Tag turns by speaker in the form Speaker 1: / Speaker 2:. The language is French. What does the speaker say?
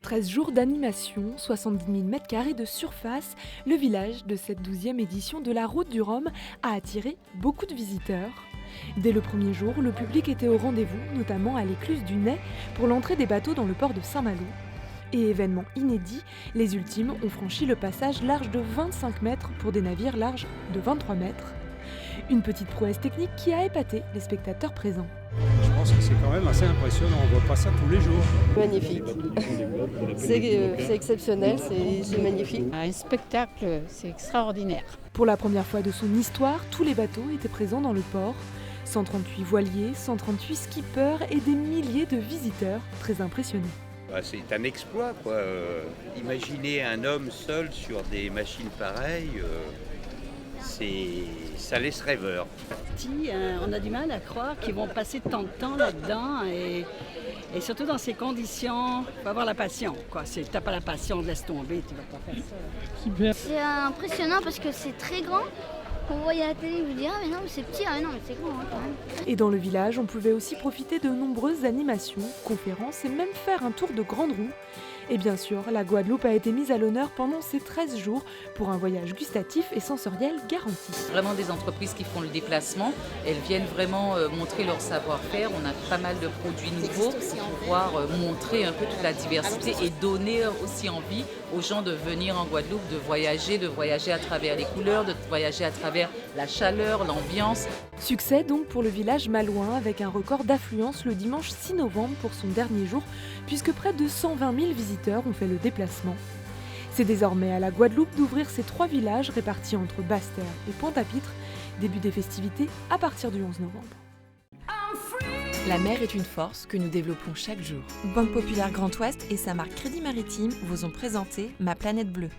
Speaker 1: 13 jours d'animation, 70 000 m² de surface, le village de cette 12e édition de la Route du Rhum a attiré beaucoup de visiteurs. Dès le premier jour, le public était au rendez-vous, notamment à l'écluse du Nez, pour l'entrée des bateaux dans le port de Saint-Malo. Et événement inédit, les ultimes ont franchi le passage large de 25 mètres pour des navires larges de 23 mètres. Une petite prouesse technique qui a épaté les spectateurs présents.
Speaker 2: Je pense que c'est quand même assez impressionnant, on ne voit pas ça tous les jours.
Speaker 3: Magnifique, c'est exceptionnel, c'est magnifique.
Speaker 4: Un spectacle, c'est extraordinaire.
Speaker 1: Pour la première fois de son histoire, tous les bateaux étaient présents dans le port. 138 voiliers, 138 skippers et des milliers de visiteurs très impressionnés.
Speaker 5: C'est un exploit, quoi. Imaginer un homme seul sur des machines pareilles, ça laisse rêveur.
Speaker 6: On a du mal à croire qu'ils vont passer tant de temps là-dedans et surtout dans ces conditions, il faut avoir la passion. Si tu n'as pas la passion, laisse tomber, tu ne vas pas faire ça.
Speaker 7: C'est impressionnant parce que c'est très grand. Quand vous voyez à la télé, vous direz ah mais non mais c'est petit, ah mais non mais c'est grand quand même.
Speaker 1: Et dans le village, on pouvait aussi profiter de nombreuses animations, conférences et même faire un tour de grande roue. Et bien sûr, la Guadeloupe a été mise à l'honneur pendant ces 13 jours pour un voyage gustatif et sensoriel garanti.
Speaker 8: Vraiment des entreprises qui font le déplacement, elles viennent vraiment montrer leur savoir-faire. On a pas mal de produits nouveaux pour pouvoir montrer un peu toute la diversité et donner aussi envie aux gens de venir en Guadeloupe, de voyager à travers les couleurs, de voyager à travers la chaleur, l'ambiance.
Speaker 1: Succès donc pour le village malouin avec un record d'affluence le dimanche 6 novembre pour son dernier jour, puisque près de 120 000 visiteurs ont fait le déplacement. C'est désormais à la Guadeloupe d'ouvrir ces 3 villages répartis entre Basse-Terre et Pointe-à-Pitre. Début des festivités à partir du 11 novembre.
Speaker 9: La mer est une force que nous développons chaque jour. Banque Populaire Grand Ouest et sa marque Crédit Maritime vous ont présenté Ma Planète Bleue.